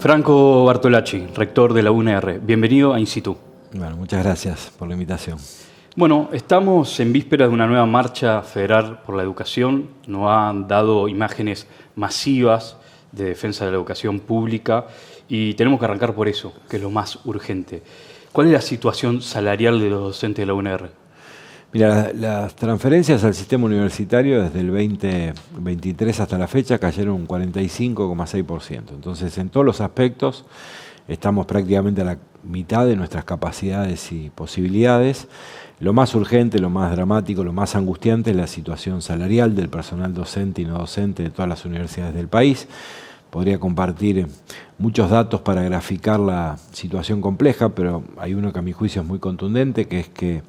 Franco Bartolacci, rector de la UNR. Bienvenido a In Situ. Bueno, muchas gracias por la invitación. Bueno, estamos en vísperas de una nueva marcha federal por la educación. Nos han dado imágenes masivas de defensa de la educación pública y tenemos que arrancar por eso, que es lo más urgente. ¿Cuál es la situación salarial de los docentes de la UNR? Mira, las transferencias al sistema universitario desde el 2023 hasta la fecha cayeron un 45,6%. Entonces, en todos los aspectos, estamos prácticamente a la mitad de nuestras capacidades y posibilidades. Lo más urgente, lo más dramático, lo más angustiante es la situación salarial del personal docente y no docente de todas las universidades del país. Podría compartir muchos datos para graficar la situación compleja, pero hay uno que a mi juicio es muy contundente, que es que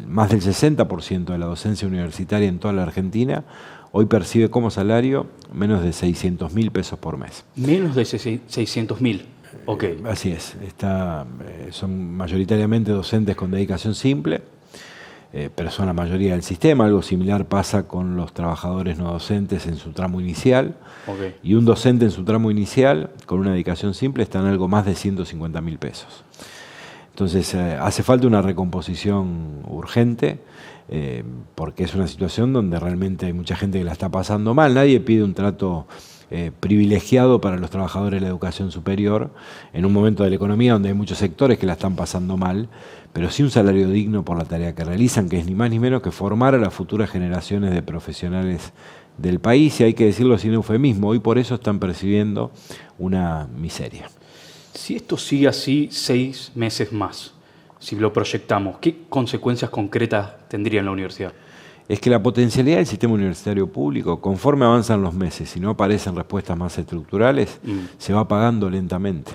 más del 60% de la docencia universitaria en toda la Argentina hoy percibe como salario menos de 600.000 pesos por mes. Menos de 600.000. Ok. Así es. Son mayoritariamente docentes con dedicación simple, pero son la mayoría del sistema. Algo similar pasa con los trabajadores no docentes en su tramo inicial. Okay. Y un docente en su tramo inicial, con una dedicación simple, está en algo más de 150.000 pesos. Entonces, hace falta una recomposición urgente, porque es una situación donde realmente hay mucha gente que la está pasando mal. Nadie pide un trato privilegiado para los trabajadores de la educación superior, en un momento de la economía donde hay muchos sectores que la están pasando mal, pero sí un salario digno por la tarea que realizan, que es ni más ni menos que formar a las futuras generaciones de profesionales del país, y hay que decirlo sin eufemismo, hoy por eso están percibiendo una miseria. Si esto sigue así 6 meses más, si lo proyectamos, ¿qué consecuencias concretas tendría en la universidad? Es que la potencialidad del sistema universitario público, conforme avanzan los meses y no aparecen respuestas más estructurales, se va apagando lentamente.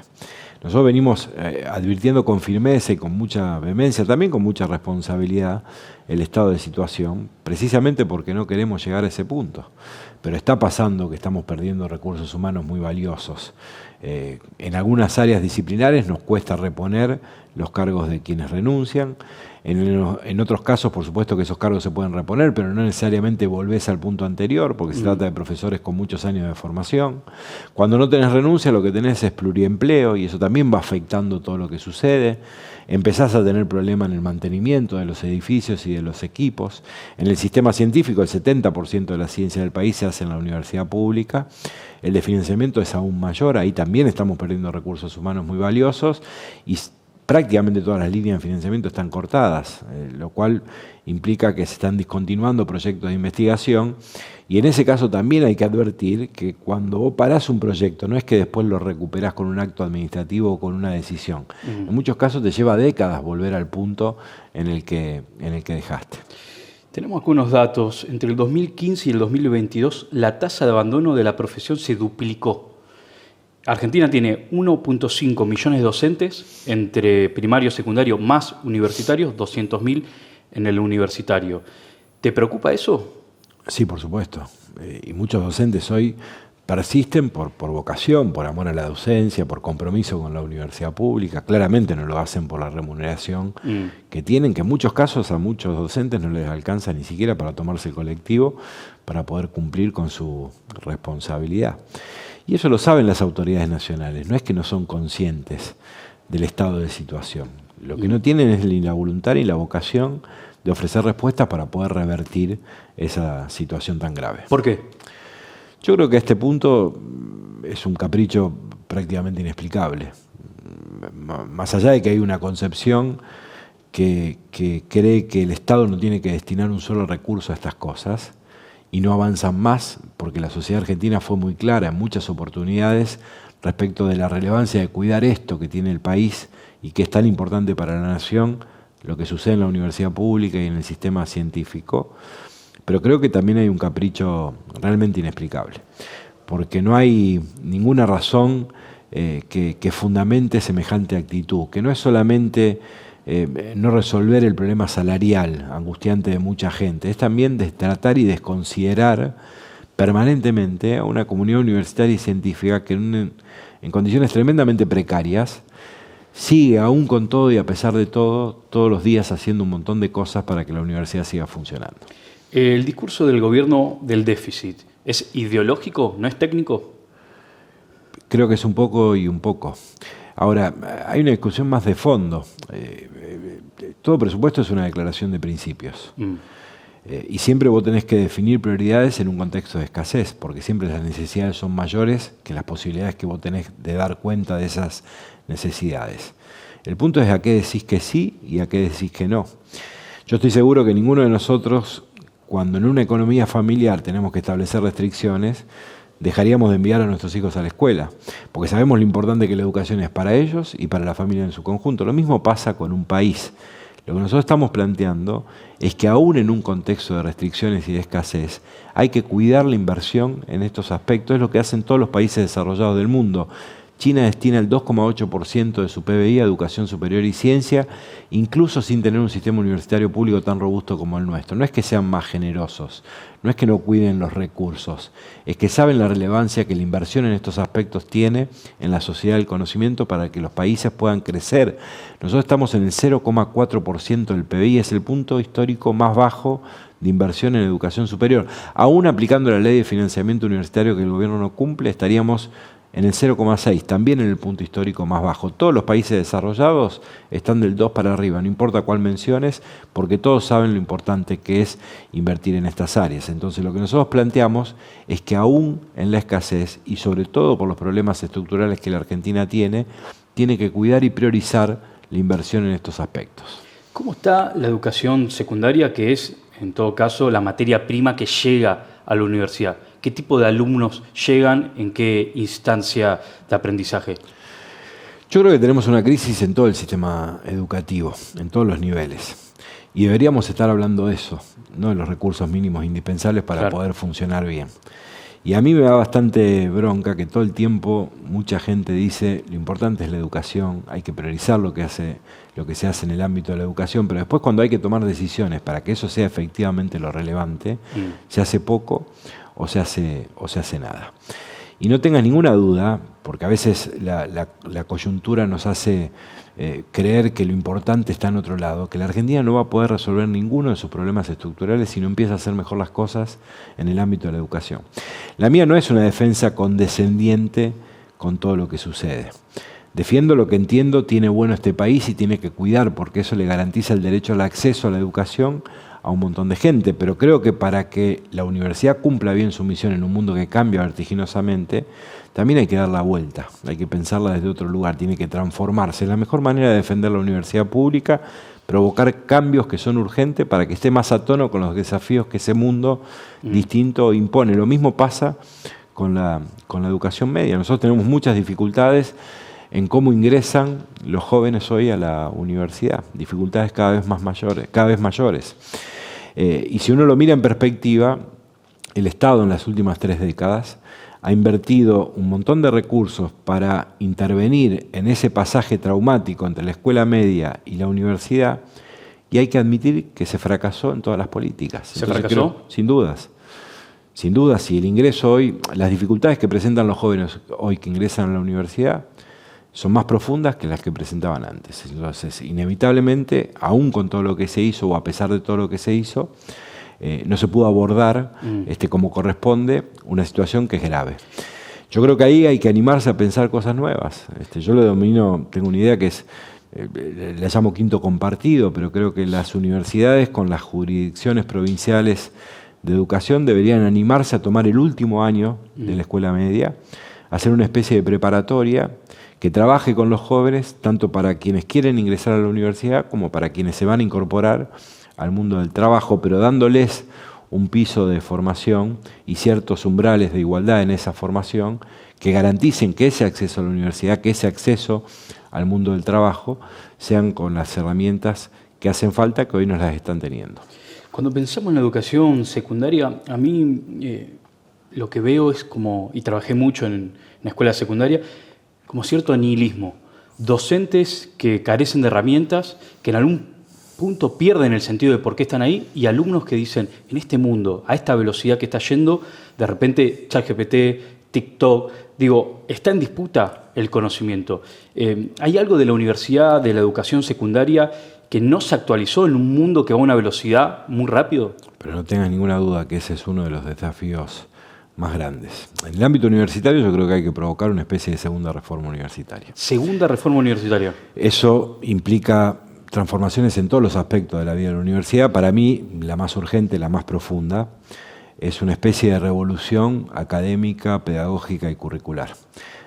Nosotros venimos advirtiendo con firmeza y con mucha vehemencia, también con mucha responsabilidad, el estado de situación, precisamente porque no queremos llegar a ese punto. Pero está pasando que estamos perdiendo recursos humanos muy valiosos. En algunas áreas disciplinares nos cuesta reponer los cargos de quienes renuncian. En otros casos, por supuesto que esos cargos se pueden reponer, pero no necesariamente volvés al punto anterior, porque se trata de profesores con muchos años de formación. Cuando no tenés renuncia, lo que tenés es pluriempleo, y eso también va afectando todo lo que sucede. Empezás a tener problemas en el mantenimiento de los edificios y de los equipos. En el sistema científico, el 70% de la ciencia del país se hace en la universidad pública. El de financiamiento es aún mayor, ahí también estamos perdiendo recursos humanos muy valiosos, y prácticamente todas las líneas de financiamiento están cortadas, lo cual implica que se están discontinuando proyectos de investigación, y en ese caso también hay que advertir que cuando vos parás un proyecto no es que después lo recuperás con un acto administrativo o con una decisión. En muchos casos te lleva décadas volver al punto en el que dejaste. Tenemos algunos datos. Entre el 2015 y el 2022 la tasa de abandono de la profesión se duplicó. Argentina tiene 1.5 millones de docentes entre primario y secundario más universitarios, 200.000 en el universitario. ¿Te preocupa eso? Sí, por supuesto. Y muchos docentes hoy persisten por vocación, por amor a la docencia, por compromiso con la universidad pública. Claramente no lo hacen por la remuneración que tienen, que en muchos casos a muchos docentes no les alcanza ni siquiera para tomarse el colectivo para poder cumplir con su responsabilidad. Y eso lo saben las autoridades nacionales, no es que no son conscientes del estado de situación. Lo que no tienen es ni la voluntad ni la vocación de ofrecer respuestas para poder revertir esa situación tan grave. ¿Por qué? Yo creo que a este punto es un capricho prácticamente inexplicable. Más allá de que hay una concepción que cree que el Estado no tiene que destinar un solo recurso a estas cosas, y no avanzan más, porque la sociedad argentina fue muy clara en muchas oportunidades respecto de la relevancia de cuidar esto que tiene el país y que es tan importante para la nación, lo que sucede en la universidad pública y en el sistema científico. Pero creo que también hay un capricho realmente inexplicable, porque no hay ninguna razón que fundamente semejante actitud, que no es solamente no resolver el problema salarial angustiante de mucha gente, es también tratar y desconsiderar permanentemente a una comunidad universitaria y científica que en condiciones tremendamente precarias sigue, aún con todo y a pesar de todo, todos los días haciendo un montón de cosas para que la universidad siga funcionando. El discurso del gobierno del déficit, ¿es ideológico, no es técnico? creo que es un poco y un poco. Ahora, hay una discusión más de fondo. Todo presupuesto es una declaración de principios. Y siempre vos tenés que definir prioridades en un contexto de escasez, porque siempre las necesidades son mayores que las posibilidades que vos tenés de dar cuenta de esas necesidades. El punto es a qué decís que sí y a qué decís que no. Yo estoy seguro que ninguno de nosotros, cuando en una economía familiar tenemos que establecer restricciones, dejaríamos de enviar a nuestros hijos a la escuela, porque sabemos lo importante que la educación es para ellos y para la familia en su conjunto. Lo mismo pasa con un país. Lo que nosotros estamos planteando es que aún en un contexto de restricciones y de escasez hay que cuidar la inversión en estos aspectos. Es lo que hacen todos los países desarrollados del mundo. China destina el 2,8% de su PBI a educación superior y ciencia, incluso sin tener un sistema universitario público tan robusto como el nuestro. No es que sean más generosos, no es que no cuiden los recursos, es que saben la relevancia que la inversión en estos aspectos tiene en la sociedad del conocimiento para que los países puedan crecer. Nosotros estamos en el 0,4% del PBI, es el punto histórico más bajo de inversión en educación superior. Aún aplicando la ley de financiamiento universitario que el gobierno no cumple, estaríamos en el 0,6, también en el punto histórico más bajo. Todos los países desarrollados están del 2 para arriba, no importa cuál menciones, porque todos saben lo importante que es invertir en estas áreas. Entonces lo que nosotros planteamos es que aún en la escasez, y sobre todo por los problemas estructurales que la Argentina tiene que cuidar y priorizar la inversión en estos aspectos. ¿Cómo está la educación secundaria, que es, en todo caso, la materia prima que llega a la universidad? ¿Qué tipo de alumnos llegan? ¿En qué instancia de aprendizaje? Yo creo que tenemos una crisis en todo el sistema educativo, en todos los niveles. Y deberíamos estar hablando de eso, no de los recursos mínimos indispensables para poder funcionar bien. Y a mí me da bastante bronca que todo el tiempo mucha gente dice lo importante es la educación, hay que priorizar lo que se hace en el ámbito de la educación, pero después cuando hay que tomar decisiones para que eso sea efectivamente lo relevante, se hace poco o se hace nada. Y no tengas ninguna duda, porque a veces la coyuntura nos hace creer que lo importante está en otro lado, que la Argentina no va a poder resolver ninguno de sus problemas estructurales si no empieza a hacer mejor las cosas en el ámbito de la educación. La mía no es una defensa condescendiente con todo lo que sucede. Defiendo lo que entiendo tiene bueno este país y tiene que cuidar, porque eso le garantiza el derecho al acceso a la educación a un montón de gente, pero creo que para que la universidad cumpla bien su misión en un mundo que cambia vertiginosamente, también hay que dar la vuelta, hay que pensarla desde otro lugar, tiene que transformarse. La mejor manera de defender la universidad pública, provocar cambios que son urgentes para que esté más a tono con los desafíos que ese mundo distinto impone. Lo mismo pasa con la educación media. Nosotros tenemos muchas dificultades en cómo ingresan los jóvenes hoy a la universidad, dificultades cada vez mayores. Y si uno lo mira en perspectiva, el Estado en las últimas 3 décadas ha invertido un montón de recursos para intervenir en ese pasaje traumático entre la escuela media y la universidad, y hay que admitir que se fracasó en todas las políticas. ¿Se fracasó? Sin dudas. Sin dudas, si el ingreso hoy, las dificultades que presentan los jóvenes hoy que ingresan a la universidad son más profundas que las que presentaban antes. Entonces, inevitablemente, aún con todo lo que se hizo o a pesar de todo lo que se hizo, no se pudo abordar como corresponde una situación que es grave. Yo creo que ahí hay que animarse a pensar cosas nuevas. Yo lo domino, tengo una idea que es, la llamo quinto compartido, pero creo que las universidades con las jurisdicciones provinciales de educación deberían animarse a tomar el último año de la escuela media, hacer una especie de preparatoria que trabaje con los jóvenes, tanto para quienes quieren ingresar a la universidad como para quienes se van a incorporar al mundo del trabajo, pero dándoles un piso de formación y ciertos umbrales de igualdad en esa formación que garanticen que ese acceso a la universidad, que ese acceso al mundo del trabajo sean con las herramientas que hacen falta, que hoy no las están teniendo. Cuando pensamos en la educación secundaria, a mí lo que veo es como, y trabajé mucho en la escuela secundaria, como cierto nihilismo. Docentes que carecen de herramientas, que en algún punto pierden el sentido de por qué están ahí, y alumnos que dicen, en este mundo, a esta velocidad que está yendo, de repente ChatGPT, TikTok, está en disputa el conocimiento. ¿Hay algo de la universidad, de la educación secundaria, que no se actualizó en un mundo que va a una velocidad muy rápido? Pero no tengas ninguna duda que ese es uno de los desafíos más grandes. En el ámbito universitario yo creo que hay que provocar una especie de segunda reforma universitaria. Segunda reforma universitaria. Eso implica transformaciones en todos los aspectos de la vida de la universidad. Para mí, la más urgente, la más profunda, es una especie de revolución académica, pedagógica y curricular.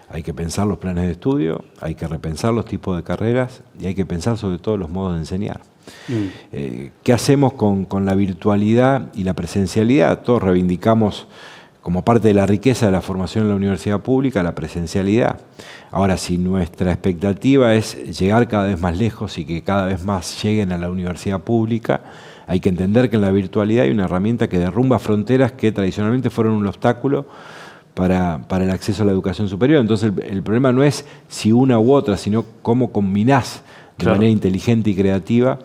Hay que pensar los planes de estudio, hay que repensar los tipos de carreras y hay que pensar sobre todo los modos de enseñar. ¿Qué hacemos con la virtualidad y la presencialidad? Todos reivindicamos como parte de la riqueza de la formación en la universidad pública la presencialidad. Ahora, si nuestra expectativa es llegar cada vez más lejos y que cada vez más lleguen a la universidad pública, hay que entender que en la virtualidad hay una herramienta que derrumba fronteras que tradicionalmente fueron un obstáculo para el acceso a la educación superior. Entonces el problema no es si una u otra, sino cómo combinás de manera inteligente y creativa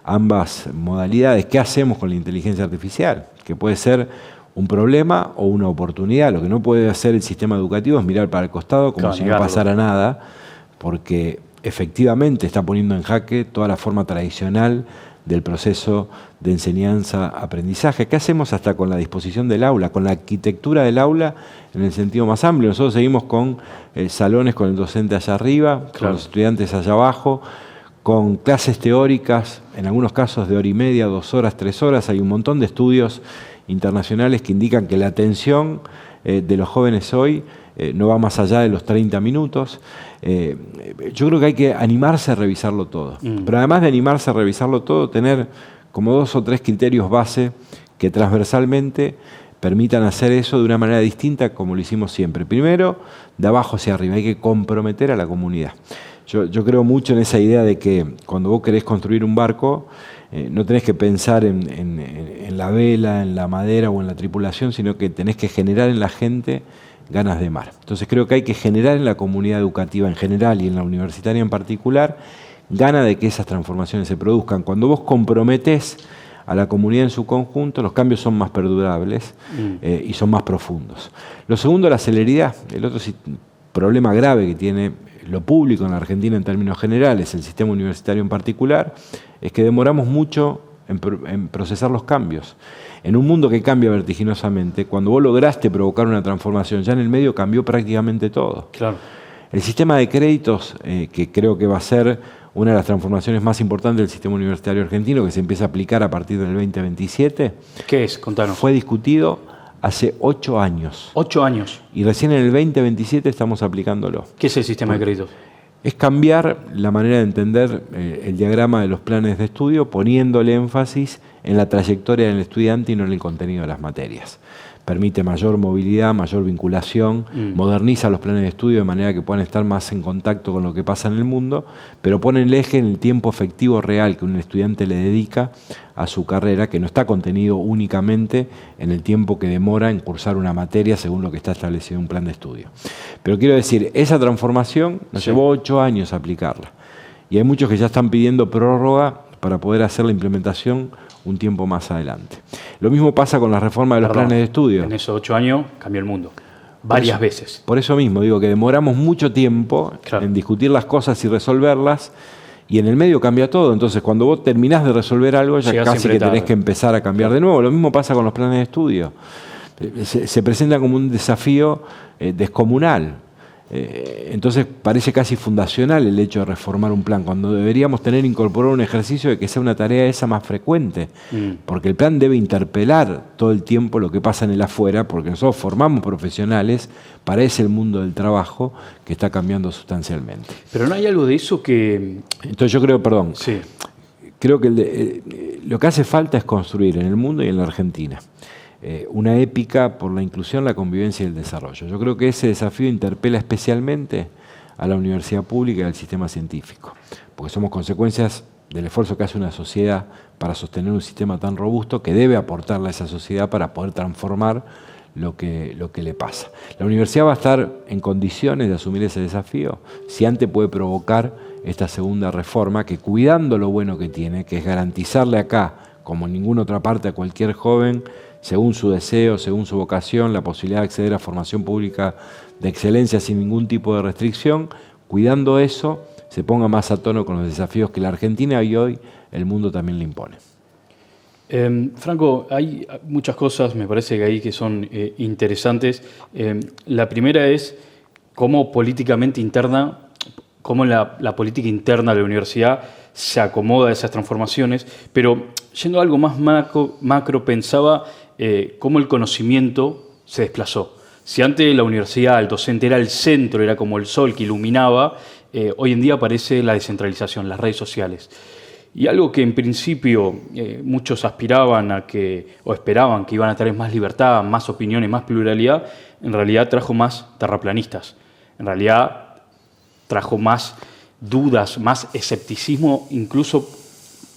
ambas modalidades. ¿Qué hacemos con la inteligencia artificial? Que puede ser un problema o una oportunidad. Lo que no puede hacer el sistema educativo es mirar para el costado como si no pasara nada, porque efectivamente está poniendo en jaque toda la forma tradicional del proceso de enseñanza-aprendizaje. ¿Qué hacemos hasta con la disposición del aula, con la arquitectura del aula en el sentido más amplio? Nosotros seguimos con salones con el docente allá arriba, con los estudiantes allá abajo, con clases teóricas, en algunos casos de hora y media, 2 horas, 3 horas. Hay un montón de estudios internacionales que indican que la atención de los jóvenes hoy no va más allá de los 30 minutos. Yo creo que hay que animarse a revisarlo todo. Pero además de animarse a revisarlo todo, tener como 2 o 3 criterios base que transversalmente permitan hacer eso de una manera distinta como lo hicimos siempre. Primero, de abajo hacia arriba, hay que comprometer a la comunidad. Yo creo mucho en esa idea de que cuando vos querés construir un barco, no tenés que pensar en la vela, en la madera o en la tripulación, sino que tenés que generar en la gente ganas de mar. Entonces creo que hay que generar en la comunidad educativa en general y en la universitaria en particular ganas de que esas transformaciones se produzcan. Cuando vos comprometés a la comunidad en su conjunto, los cambios son más perdurables y son más profundos. Lo segundo, la celeridad. El otro problema grave que tiene lo público en la Argentina en términos generales, el sistema universitario en particular, es que demoramos mucho en procesar los cambios. En un mundo que cambia vertiginosamente, cuando vos lograste provocar una transformación, ya en el medio cambió prácticamente todo. Claro. El sistema de créditos, que creo que va a ser una de las transformaciones más importantes del sistema universitario argentino, que se empieza a aplicar a partir del 2027. ¿Qué es? Contanos. Fue discutido hace 8 años. 8 años. Y recién en el 2027 estamos aplicándolo. ¿Qué es el sistema de créditos? Es cambiar la manera de entender el diagrama de los planes de estudio, poniéndole énfasis en la trayectoria del estudiante y no en el contenido de las materias. Permite mayor movilidad, mayor vinculación, moderniza los planes de estudio de manera que puedan estar más en contacto con lo que pasa en el mundo, pero pone el eje en el tiempo efectivo real que un estudiante le dedica a su carrera, que no está contenido únicamente en el tiempo que demora en cursar una materia según lo que está establecido en un plan de estudio. Pero quiero decir, esa transformación nos llevó 8 años aplicarla. Y hay muchos que ya están pidiendo prórroga para poder hacer la implementación un tiempo más adelante. Lo mismo pasa con la reforma de los planes de estudio. En esos 8 años cambió el mundo. Varias veces. Por eso mismo digo que demoramos mucho tiempo en discutir las cosas y resolverlas, y en el medio cambia todo. Entonces cuando vos terminás de resolver algo, ya casi que tenés que empezar a cambiar de nuevo. Lo mismo pasa con los planes de estudio. Se presenta como un desafío descomunal. Entonces parece casi fundacional el hecho de reformar un plan, cuando deberíamos tener incorporado un ejercicio de que sea una tarea esa más frecuente, porque el plan debe interpelar todo el tiempo lo que pasa en el afuera, porque nosotros formamos profesionales para ese mundo del trabajo que está cambiando sustancialmente. Pero no hay algo de eso que... Entonces yo creo, creo que lo que hace falta es construir en el mundo y en la Argentina una épica por la inclusión, la convivencia y el desarrollo. Yo creo que ese desafío interpela especialmente a la universidad pública y al sistema científico, porque somos consecuencias del esfuerzo que hace una sociedad para sostener un sistema tan robusto que debe aportarle a esa sociedad para poder transformar lo que le pasa. La universidad va a estar en condiciones de asumir ese desafío si antes puede provocar esta segunda reforma que, cuidando lo bueno que tiene, que es garantizarle acá, como en ninguna otra parte, a cualquier joven, según su deseo, según su vocación, la posibilidad de acceder a formación pública de excelencia sin ningún tipo de restricción, cuidando eso, se ponga más a tono con los desafíos que la Argentina y hoy el mundo también le impone. Franco, hay muchas cosas, me parece que ahí que son interesantes. La primera es cómo políticamente interna, cómo la política interna de la universidad se acomoda a esas transformaciones, pero yendo a algo más macro pensaba cómo el conocimiento se desplazó. Si antes la universidad, el docente era el centro, era como el sol que iluminaba, hoy en día aparece la descentralización, las redes sociales. Y algo que en principio muchos aspiraban a que, o esperaban que iban a tener más libertad, más opiniones, más pluralidad, en realidad trajo más terraplanistas. En realidad trajo más dudas, más escepticismo, incluso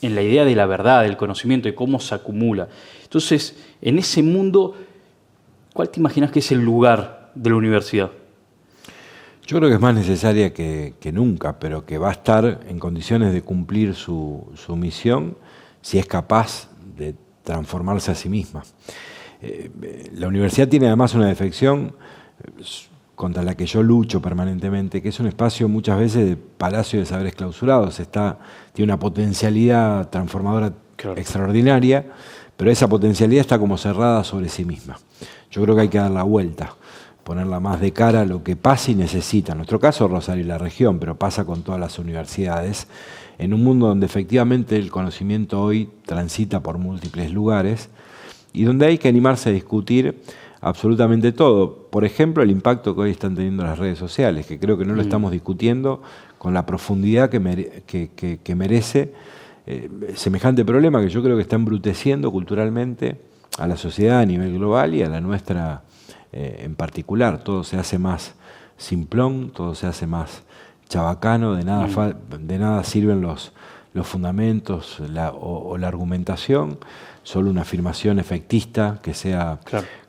en la idea de la verdad, del conocimiento, de cómo se acumula. Entonces, en ese mundo, ¿cuál te imaginas que es el lugar de la universidad? Yo creo que es más necesaria que nunca, pero que va a estar en condiciones de cumplir su misión si es capaz de transformarse a sí misma. La universidad tiene además una defección contra la que yo lucho permanentemente, que es un espacio muchas veces de palacio de saberes clausurados. Tiene una potencialidad transformadora extraordinaria, pero esa potencialidad está como cerrada sobre sí misma. Yo creo que hay que dar la vuelta, ponerla más de cara a lo que pasa y necesita. En nuestro caso, Rosario y la región, pero pasa con todas las universidades, en un mundo donde efectivamente el conocimiento hoy transita por múltiples lugares y donde hay que animarse a discutir absolutamente todo. Por ejemplo, el impacto que hoy están teniendo las redes sociales, que creo que no lo estamos discutiendo con la profundidad que merece semejante problema, que yo creo que está embruteciendo culturalmente a la sociedad a nivel global y a la nuestra en particular. Todo se hace más simplón, todo se hace más chabacano, de nada sirven los fundamentos o la argumentación, solo una afirmación efectista que sea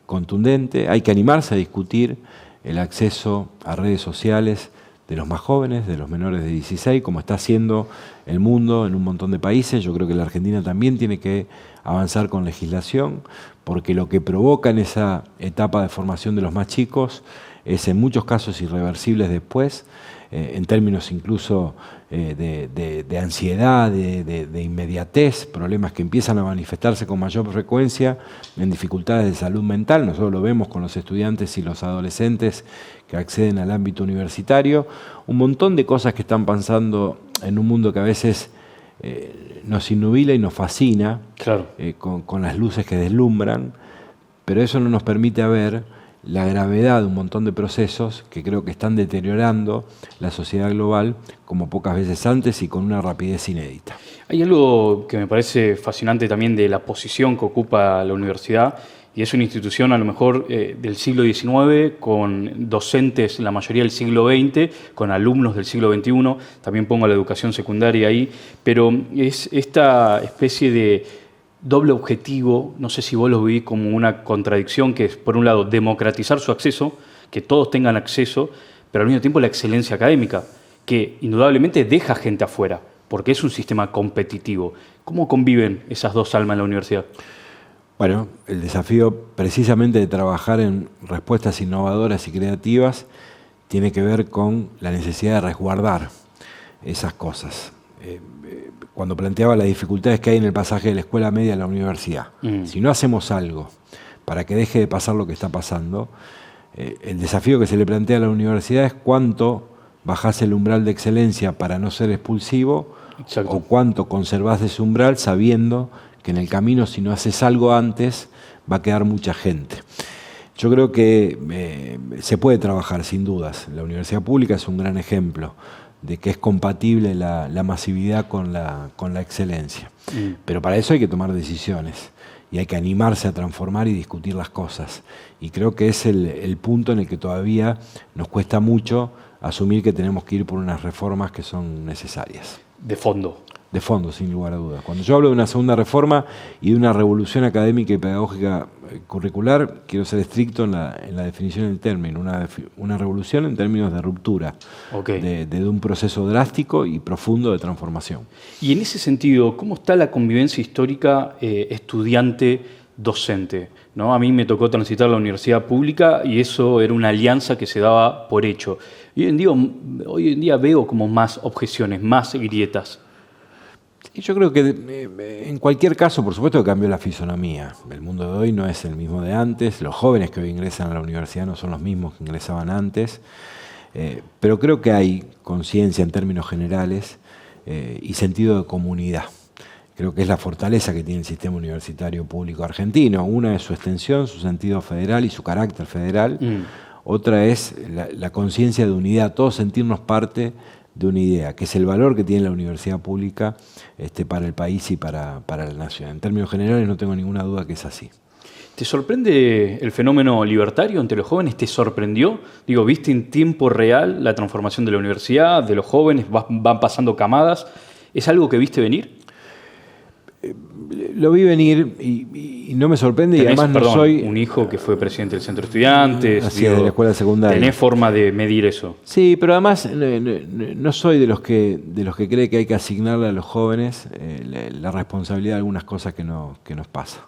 contundente. Hay que animarse a discutir el acceso a redes sociales de los más jóvenes, de los menores de 16, como está haciendo el mundo en un montón de países. Yo creo que la Argentina también tiene que avanzar con legislación, porque lo que provoca en esa etapa de formación de los más chicos es en muchos casos irreversibles después, en términos incluso de ansiedad, de inmediatez, problemas que empiezan a manifestarse con mayor frecuencia en dificultades de salud mental. Nosotros lo vemos con los estudiantes y los adolescentes que acceden al ámbito universitario. Un montón de cosas que están pasando en un mundo que a veces nos innubila y nos fascina, con las luces que deslumbran, pero eso no nos permite ver la gravedad de un montón de procesos que creo que están deteriorando la sociedad global como pocas veces antes y con una rapidez inédita. Hay algo que me parece fascinante también de la posición que ocupa la universidad, y es una institución a lo mejor del siglo XIX, con docentes la mayoría del siglo XX, con alumnos del siglo XXI, también pongo la educación secundaria ahí, pero es esta especie de doble objetivo, no sé si vos lo vivís como una contradicción, que es por un lado democratizar su acceso, que todos tengan acceso, pero al mismo tiempo la excelencia académica, que indudablemente deja gente afuera, porque es un sistema competitivo. ¿Cómo conviven esas dos almas en la universidad? Bueno, el desafío precisamente de trabajar en respuestas innovadoras y creativas tiene que ver con la necesidad de resguardar esas cosas. Cuando planteaba las dificultades que hay en el pasaje de la escuela media a la universidad, si no hacemos algo para que deje de pasar lo que está pasando, el desafío que se le plantea a la universidad es cuánto bajás el umbral de excelencia para no ser expulsivo, o cuánto conservás ese umbral sabiendo que en el camino, si no haces algo antes, va a quedar mucha gente. Yo creo que se puede trabajar, sin dudas. La universidad pública es un gran ejemplo de que es compatible la masividad con la excelencia. Pero para eso hay que tomar decisiones y hay que animarse a transformar y discutir las cosas. Y creo que es el punto en el que todavía nos cuesta mucho asumir que tenemos que ir por unas reformas que son necesarias. De fondo. De fondo, sin lugar a dudas. Cuando yo hablo de una segunda reforma y de una revolución académica y pedagógica curricular, quiero ser estricto en la definición del término. Una revolución en términos de ruptura, de un proceso drástico y profundo de transformación. Y en ese sentido, ¿cómo está la convivencia histórica estudiante-docente? ¿No? A mí me tocó transitar la universidad pública y eso era una alianza que se daba por hecho. Y hoy en día veo como más objeciones, más grietas. Y yo creo que en cualquier caso, por supuesto que cambió la fisonomía. El mundo de hoy no es el mismo de antes. Los jóvenes que hoy ingresan a la universidad no son los mismos que ingresaban antes. Pero creo que hay conciencia en términos generales y sentido de comunidad. Creo que es la fortaleza que tiene el sistema universitario público argentino. Una es su extensión, su sentido federal y su carácter federal. Otra es la conciencia de unidad, todos sentirnos parte de una idea, que es el valor que tiene la universidad pública para el país y para la nación. En términos generales no tengo ninguna duda que es así. ¿Te sorprende el fenómeno libertario entre los jóvenes? ¿Te sorprendió? Digo, ¿viste en tiempo real la transformación de la universidad, de los jóvenes? ¿Van pasando camadas? ¿Es algo que viste venir? Lo vi venir y no me sorprende. Tenés, y además no soy un hijo que fue presidente del centro de estudiantes. Así de la escuela secundaria. ¿Tenés forma de medir eso? Sí, pero además no soy de los que cree que hay que asignarle a los jóvenes la responsabilidad de algunas cosas que nos pasa.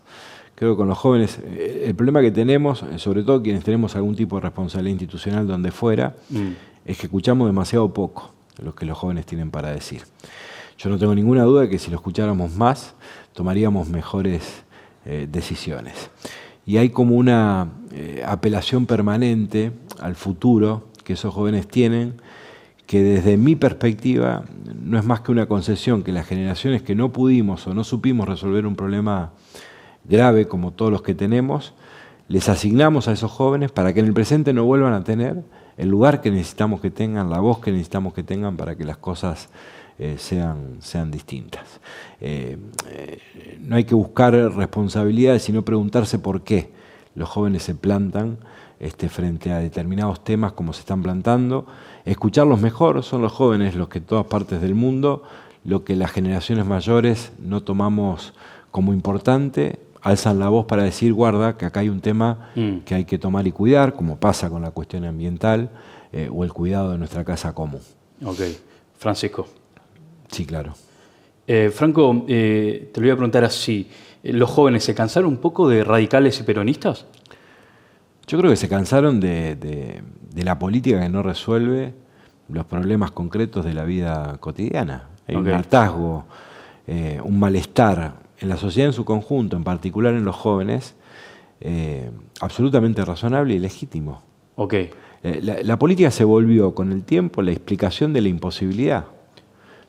Creo que con los jóvenes, el problema que tenemos, sobre todo quienes tenemos algún tipo de responsabilidad institucional donde fuera, es que escuchamos demasiado poco lo que los jóvenes tienen para decir. Yo no tengo ninguna duda de que si lo escucháramos más, tomaríamos mejores decisiones. Y hay como una apelación permanente al futuro que esos jóvenes tienen, que desde mi perspectiva no es más que una concesión que las generaciones que no pudimos o no supimos resolver un problema grave como todos los que tenemos, les asignamos a esos jóvenes para que en el presente no vuelvan a tener el lugar que necesitamos que tengan, la voz que necesitamos que tengan para que las cosas sean distintas. No hay que buscar responsabilidades, sino preguntarse por qué los jóvenes se plantan frente a determinados temas como se están plantando. Escucharlos mejor, son los jóvenes los que en todas partes del mundo, lo que las generaciones mayores no tomamos como importante, alzan la voz para decir, guarda, que acá hay un tema que hay que tomar y cuidar, como pasa con la cuestión ambiental o el cuidado de nuestra casa común. Ok. Francisco. Sí, claro. Franco, te lo voy a preguntar así. ¿Los jóvenes se cansaron un poco de radicales y peronistas? Yo creo que se cansaron de la política que no resuelve los problemas concretos de la vida cotidiana. Hay un hartazgo, un malestar en la sociedad en su conjunto, en particular en los jóvenes, absolutamente razonable y legítimo. La política se volvió con el tiempo la explicación de la imposibilidad.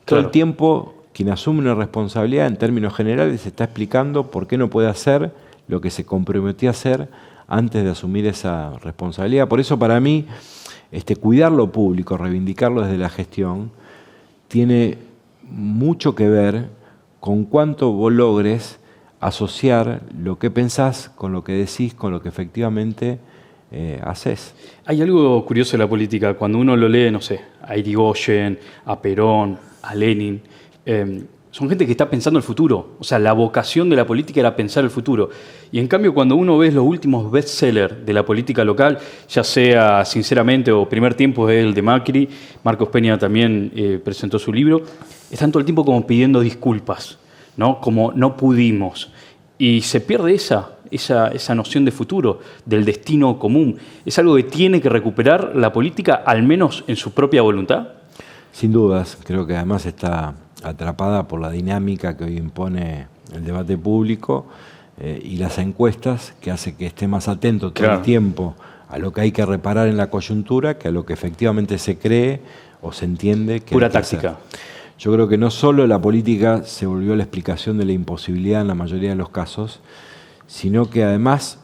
Todo el tiempo quien asume una responsabilidad en términos generales está explicando por qué no puede hacer lo que se comprometió a hacer antes de asumir esa responsabilidad. Por eso para mí cuidar lo público, reivindicarlo desde la gestión, tiene mucho que ver con cuánto vos logres asociar lo que pensás con lo que decís, con lo que efectivamente haces. Hay algo curioso de la política, cuando uno lo lee, no sé, a Irigoyen, a Perón, a Lenin, son gente que está pensando el futuro. O sea, la vocación de la política era pensar el futuro. Y en cambio, cuando uno ve los últimos bestsellers de la política local, ya sea Sinceramente o Primer Tiempo, es el de Macri, Marcos Peña también presentó su libro, están todo el tiempo como pidiendo disculpas, ¿no? Como no pudimos. Y se pierde esa noción de futuro, del destino común. ¿Es algo que tiene que recuperar la política, al menos en su propia voluntad? Sin dudas, creo que además está atrapada por la dinámica que hoy impone el debate público y las encuestas, que hace que esté más atento todo el tiempo a lo que hay que reparar en la coyuntura que a lo que efectivamente se cree o se entiende que pura hay que táctica. hacer. Yo creo que no solo la política se volvió la explicación de la imposibilidad en la mayoría de los casos, sino que además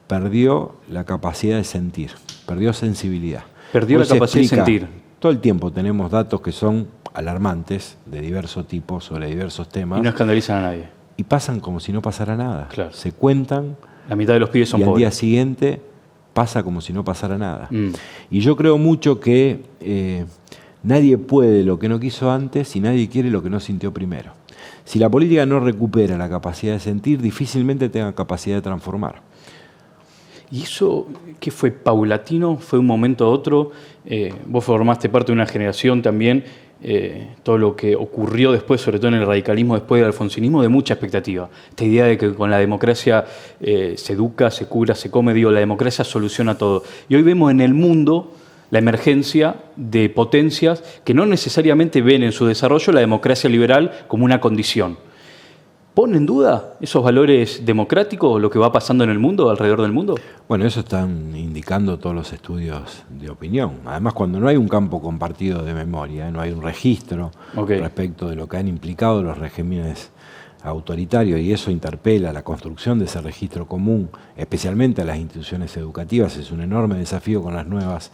perdió la capacidad de sentir, perdió sensibilidad. Perdió la capacidad de sentir. Todo el tiempo tenemos datos que son alarmantes, de diversos tipos, sobre diversos temas. Y no escandalizan a nadie. Y pasan como si no pasara nada. Claro. Se cuentan. La mitad de los pibes son pobres. Y al día pobres. siguiente pasa como si no pasara nada. Y yo creo mucho que nadie puede lo que no quiso antes y nadie quiere lo que no sintió primero. Si la política no recupera la capacidad de sentir, difícilmente tenga capacidad de transformar. ¿Y eso qué fue? ¿Paulatino? ¿Fue un momento a otro? Vos formaste parte de una generación también, todo lo que ocurrió después, sobre todo en el radicalismo después del alfonsinismo, de mucha expectativa. Esta idea de que con la democracia se educa, se cura, se come, la democracia soluciona todo. Y hoy vemos en el mundo la emergencia de potencias que no necesariamente ven en su desarrollo la democracia liberal como una condición. ¿Pone en duda esos valores democráticos, lo que va pasando en el mundo, alrededor del mundo? Bueno, eso están indicando todos los estudios de opinión. Además, cuando no hay un campo compartido de memoria, no hay un registro respecto de lo que han implicado los regímenes autoritarios, y eso interpela la construcción de ese registro común, especialmente a las instituciones educativas, es un enorme desafío con las nuevas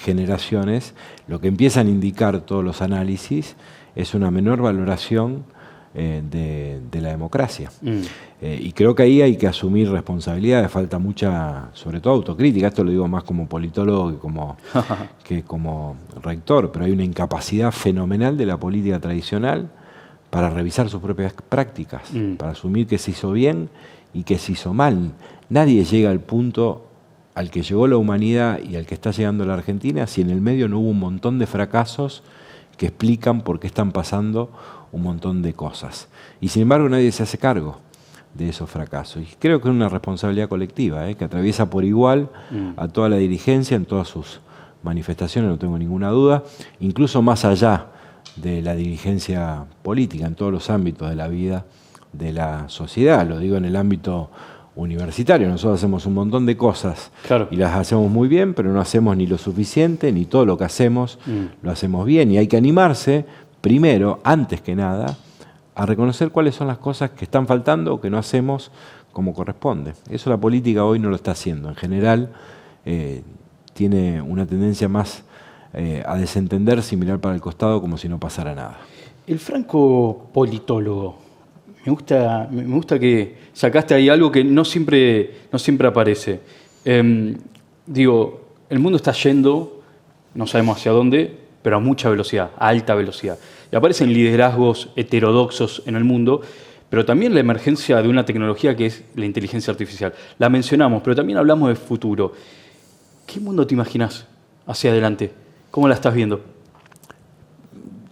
generaciones. Lo que empiezan a indicar todos los análisis es una menor valoración de la democracia. Y creo que ahí hay que asumir responsabilidades, falta mucha, sobre todo autocrítica, esto lo digo más como politólogo que como rector, pero hay una incapacidad fenomenal de la política tradicional para revisar sus propias prácticas, para asumir que se hizo bien y que se hizo mal. Nadie llega al punto al que llegó la humanidad y al que está llegando la Argentina si en el medio no hubo un montón de fracasos que explican por qué están pasando un montón de cosas. Y sin embargo nadie se hace cargo de esos fracasos. Y creo que es una responsabilidad colectiva, que atraviesa por igual a toda la dirigencia en todas sus manifestaciones, no tengo ninguna duda, incluso más allá de la dirigencia política, en todos los ámbitos de la vida de la sociedad. Lo digo en el ámbito universitario, nosotros hacemos un montón de cosas y las hacemos muy bien, pero no hacemos ni lo suficiente, ni todo lo que hacemos lo hacemos bien. Y hay que animarse, primero, antes que nada, a reconocer cuáles son las cosas que están faltando o que no hacemos como corresponde. Eso la política hoy no lo está haciendo. En general, tiene una tendencia más a desentenderse y mirar para el costado como si no pasara nada. El franco politólogo, me gusta que sacaste ahí algo que no siempre aparece. Digo, el mundo está yendo, no sabemos hacia dónde, pero a mucha velocidad, a alta velocidad. Y aparecen liderazgos heterodoxos en el mundo, pero también la emergencia de una tecnología que es la inteligencia artificial. La mencionamos, pero también hablamos de futuro. ¿Qué mundo te imaginas hacia adelante? ¿Cómo la estás viendo?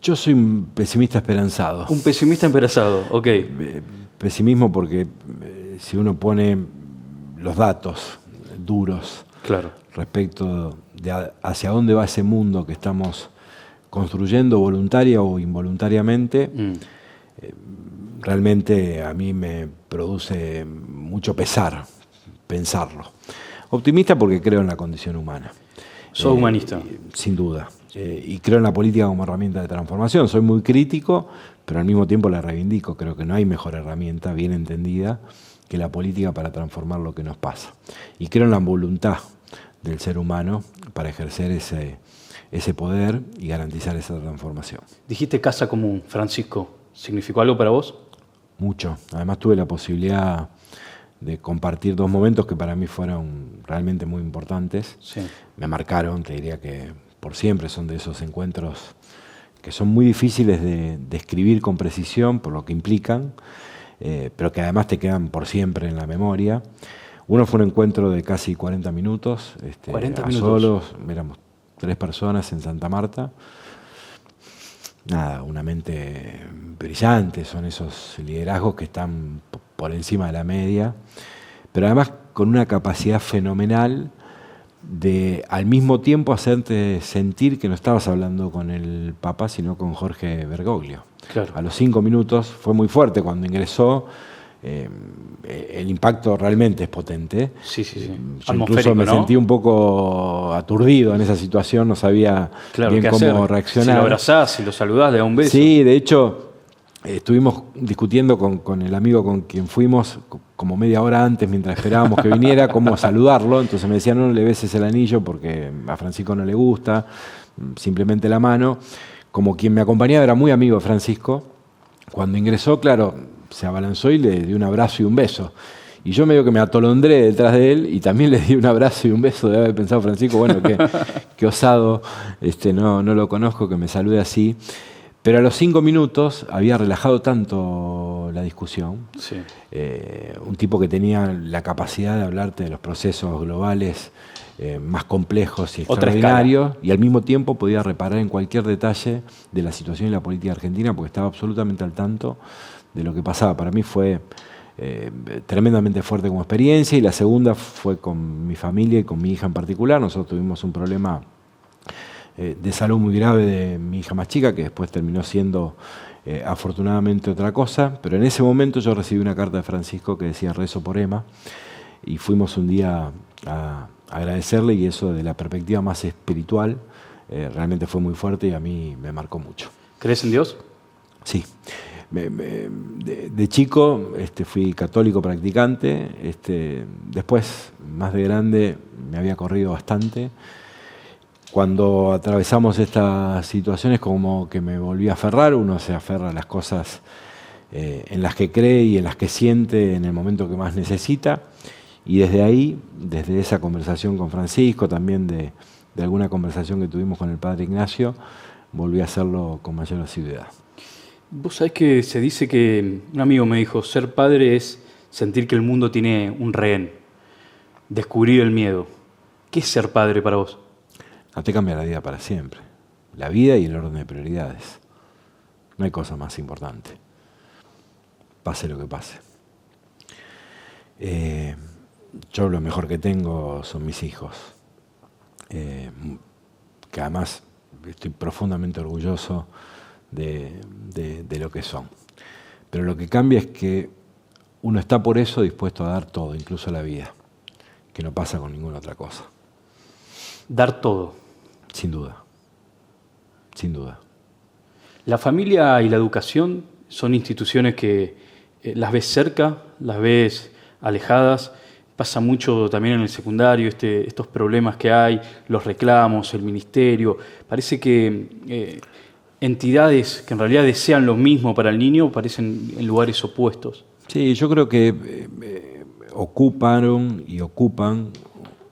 Yo soy un pesimista esperanzado. Un pesimista esperanzado, ok. Pesimismo porque si uno pone los datos duros respecto de hacia dónde va ese mundo que estamos construyendo voluntaria o involuntariamente, realmente a mí me produce mucho pesar pensarlo. Optimista porque creo en la condición humana. ¿Sos humanista? Sin duda. Y creo en la política como herramienta de transformación. Soy muy crítico, pero al mismo tiempo la reivindico. Creo que no hay mejor herramienta, bien entendida, que la política para transformar lo que nos pasa. Y creo en la voluntad del ser humano para ejercer ese poder y garantizar esa transformación. Dijiste casa común, Francisco. ¿Significó algo para vos? Mucho. Además tuve la posibilidad de compartir dos momentos que para mí fueron realmente muy importantes. Sí. Me marcaron, te diría que por siempre son de esos encuentros que son muy difíciles de describir con precisión por lo que implican, pero que además te quedan por siempre en la memoria. Uno fue un encuentro de casi 40 minutos, 40 minutos. Solos, éramos 3 personas en Santa Marta. Nada, una mente brillante, son esos liderazgos que están por encima de la media, pero además con una capacidad fenomenal de al mismo tiempo hacerte sentir que no estabas hablando con el Papa, sino con Jorge Bergoglio. Claro. A los 5 minutos fue muy fuerte cuando ingresó. El impacto realmente es potente. Sí. Yo incluso me sentí un poco aturdido en esa situación, no sabía bien cómo reaccionar. Si lo abrazás, si lo saludás, le da un beso. Sí, de hecho, estuvimos discutiendo con el amigo con quien fuimos como media hora antes, mientras esperábamos que viniera, cómo saludarlo. Entonces me decía, no le beses el anillo porque a Francisco no le gusta, simplemente la mano. Como quien me acompañaba era muy amigo de Francisco. Cuando ingresó, claro, se abalanzó y le di un abrazo y un beso. Y yo medio que me atolondré detrás de él y también le di un abrazo y un beso de haber pensado, Francisco, bueno, qué osado, no lo conozco, que me salude así. Pero a los 5 minutos había relajado tanto la discusión. Sí. Un tipo que tenía la capacidad de hablarte de los procesos globales más complejos y extraordinarios, y al mismo tiempo podía reparar en cualquier detalle de la situación y la política argentina porque estaba absolutamente al tanto de lo que pasaba. Para mí fue tremendamente fuerte como experiencia, y la segunda fue con mi familia y con mi hija en particular. Nosotros tuvimos un problema de salud muy grave de mi hija más chica, que después terminó siendo afortunadamente otra cosa, pero en ese momento yo recibí una carta de Francisco que decía rezo por Emma, y fuimos un día a agradecerle, y eso de la perspectiva más espiritual realmente fue muy fuerte y a mí me marcó mucho. ¿Crees en Dios? Sí. De chico fui católico practicante, después, más de grande, me había corrido bastante. Cuando atravesamos estas situaciones, como que me volví a aferrar. Uno se aferra a las cosas en las que cree y en las que siente en el momento que más necesita. Y desde ahí, desde esa conversación con Francisco, también de alguna conversación que tuvimos con el padre Ignacio, volví a hacerlo con mayor asiduidad. Vos sabés que se dice que, un amigo me dijo, ser padre es sentir que el mundo tiene un rehén, descubrir el miedo. ¿Qué es ser padre para vos? No te cambia la vida para siempre. La vida y el orden de prioridades. No hay cosa más importante. Pase lo que pase. Yo lo mejor que tengo son mis hijos. Que además estoy profundamente orgulloso de lo que son. Pero lo que cambia es que uno está por eso dispuesto a dar todo, incluso la vida, que no pasa con ninguna otra cosa. Dar todo. Sin duda. Sin duda. La familia y la educación son instituciones que las ves cerca, las ves alejadas. Pasa mucho también en el secundario, estos problemas que hay, los reclamos, el ministerio. Parece que entidades que en realidad desean lo mismo para el niño parecen en lugares opuestos. Sí, yo creo que ocuparon y ocupan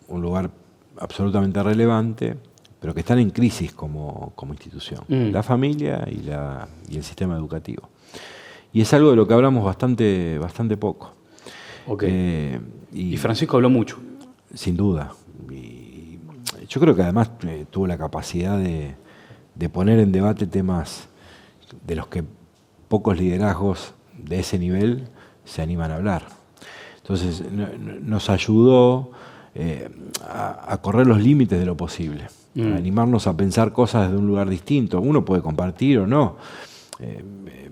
un lugar absolutamente relevante, pero que están en crisis como institución. La familia y el sistema educativo. Y es algo de lo que hablamos bastante poco. Okay. Y Francisco habló mucho. Sin duda. Y yo creo que además tuvo la capacidad de poner en debate temas de los que pocos liderazgos de ese nivel se animan a hablar. Entonces nos ayudó a correr los límites de lo posible, a animarnos a pensar cosas desde un lugar distinto. Uno puede compartir o no.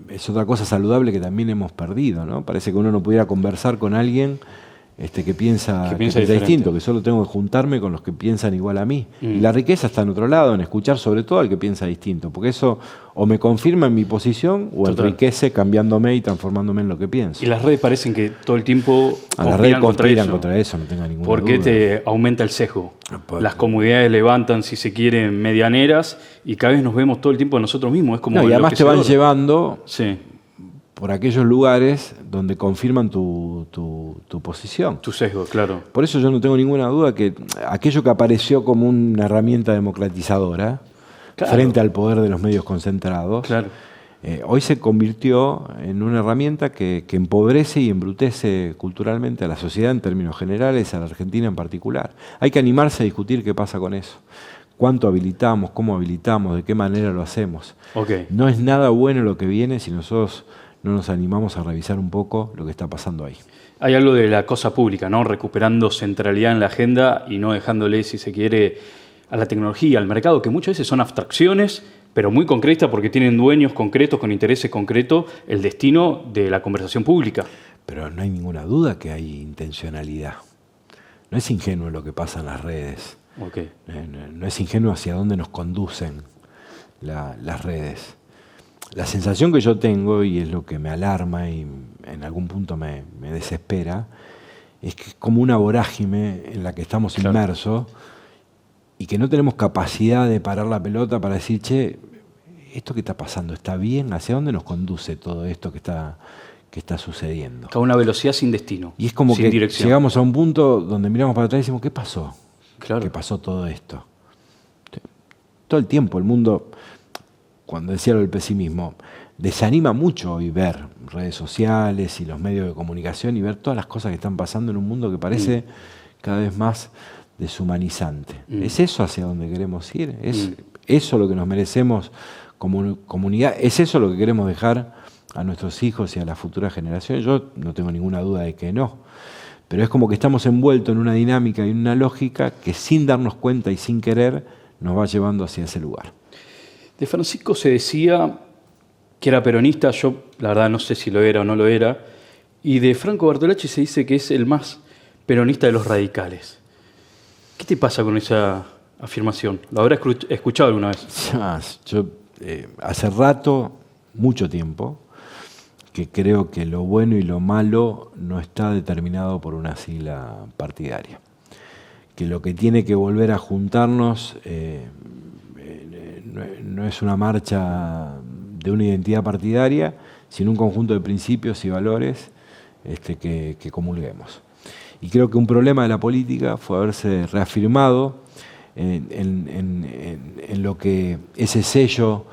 Es otra cosa saludable que también hemos perdido, ¿no? Parece que uno no pudiera conversar con alguien que piensa distinto, que solo tengo que juntarme con los que piensan igual a mí. Y la riqueza está en otro lado, en escuchar sobre todo al que piensa distinto, porque eso o me confirma en mi posición o enriquece cambiándome y transformándome en lo que pienso. Y las redes parecen que todo el tiempo conspiran contra eso, no tenga ninguna duda. Porque te aumenta el sesgo. Las comunidades levantan, si se quieren, medianeras, y cada vez nos vemos todo el tiempo nosotros mismos. Es como y además te van llevando sí. por aquellos lugares donde confirman tu posición. Tu sesgo, claro. Por eso yo no tengo ninguna duda que aquello que apareció como una herramienta democratizadora, claro, frente al poder de los medios concentrados, claro, hoy se convirtió en una herramienta que empobrece y embrutece culturalmente a la sociedad en términos generales, a la Argentina en particular. Hay que animarse a discutir qué pasa con eso. ¿Cuánto habilitamos? ¿Cómo habilitamos? ¿De qué manera lo hacemos? Okay. No es nada bueno lo que viene si nosotros no nos animamos a revisar un poco lo que está pasando ahí. Hay algo de la cosa pública, ¿no? Recuperando centralidad en la agenda y no dejándole, si se quiere, a la tecnología, al mercado, que muchas veces son abstracciones, pero muy concretas porque tienen dueños concretos, con intereses concretos, el destino de la conversación pública. Pero no hay ninguna duda que hay intencionalidad. No es ingenuo lo que pasa en las redes. Okay. No es ingenuo hacia dónde nos conducen las redes. La sensación que yo tengo, y es lo que me alarma y en algún punto me desespera, es que es como una vorágine en la que estamos inmersos y que no tenemos capacidad de parar la pelota para decir, che, ¿esto que está pasando está bien? ¿Hacia dónde nos conduce todo esto que está sucediendo? A una velocidad sin destino. Y es como sin que dirección. Llegamos a un punto donde miramos para atrás y decimos, ¿qué pasó? Claro. ¿Qué pasó todo esto? Todo el tiempo el mundo, cuando decía lo del pesimismo, desanima mucho hoy ver redes sociales y los medios de comunicación y ver todas las cosas que están pasando en un mundo que parece cada vez más deshumanizante. ¿Es eso hacia donde queremos ir? ¿Es eso lo que nos merecemos como comunidad? ¿Es eso lo que queremos dejar a nuestros hijos y a las futuras generaciones? Yo no tengo ninguna duda de que no. Pero es como que estamos envueltos en una dinámica y en una lógica que sin darnos cuenta y sin querer nos va llevando hacia ese lugar. De Francisco se decía que era peronista, yo la verdad no sé si lo era o no lo era, y de Franco Bartolacci se dice que es el más peronista de los radicales. ¿Qué te pasa con esa afirmación? ¿Lo habrás escuchado alguna vez? Yo hace rato, mucho tiempo, que creo que lo bueno y lo malo no está determinado por una sigla partidaria. Que lo que tiene que volver a juntarnos no es una marcha de una identidad partidaria, sino un conjunto de principios y valores que comulguemos. Y creo que un problema de la política fue haberse reafirmado en lo que ese sello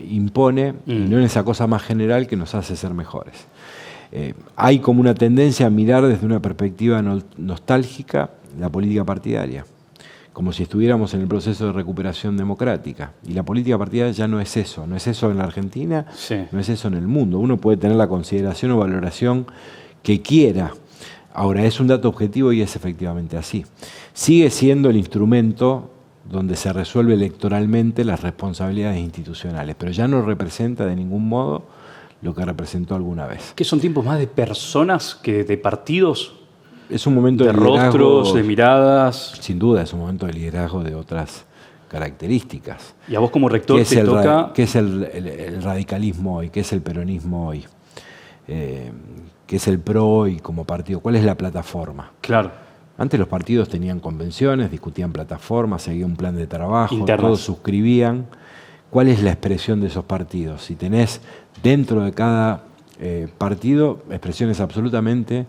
impone, y no en esa cosa más general que nos hace ser mejores. Hay como una tendencia a mirar desde una perspectiva nostálgica la política partidaria, como si estuviéramos en el proceso de recuperación democrática. Y la política partidaria ya no es eso en la Argentina, sí. No es eso en el mundo. Uno puede tener la consideración o valoración que quiera. Ahora, es un dato objetivo y es efectivamente así. Sigue siendo el instrumento donde se resuelve electoralmente las responsabilidades institucionales, pero ya no representa de ningún modo lo que representó alguna vez. ¿Qué son tiempos más de personas que de partidos? Es un momento de rostros, de miradas. Sin duda, es un momento de liderazgo de otras características. Y a vos como rector te toca... ¿Qué es el radicalismo hoy? ¿Qué es el peronismo hoy? ¿Qué es el PRO hoy como partido? ¿Cuál es la plataforma? Claro. Antes los partidos tenían convenciones, discutían plataformas, seguían un plan de trabajo, internas. Todos suscribían. ¿Cuál es la expresión de esos partidos? Si tenés dentro de cada partido expresiones absolutamente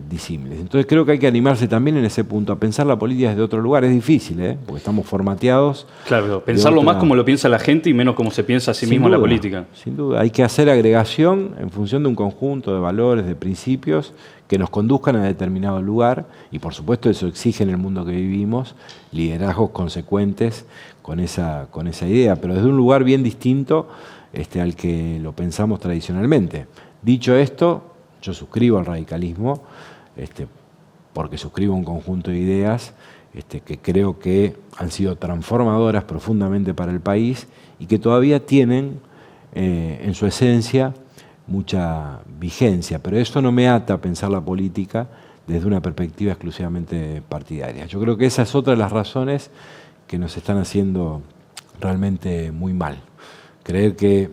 disímiles. Entonces creo que hay que animarse también en ese punto a pensar la política desde otro lugar. Es difícil, porque estamos formateados. Claro, pensarlo más como lo piensa la gente y menos como se piensa a sí mismo en la política. Sin duda, hay que hacer agregación en función de un conjunto de valores, de principios que nos conduzcan a determinado lugar, y por supuesto eso exige en el mundo que vivimos liderazgos consecuentes con esa idea, pero desde un lugar bien distinto al que lo pensamos tradicionalmente. Dicho esto, yo suscribo al radicalismo, porque suscribo un conjunto de ideas que creo que han sido transformadoras profundamente para el país y que todavía tienen en su esencia mucha vigencia, pero eso no me ata a pensar la política desde una perspectiva exclusivamente partidaria. Yo creo que esa es otra de las razones que nos están haciendo realmente muy mal. Creer que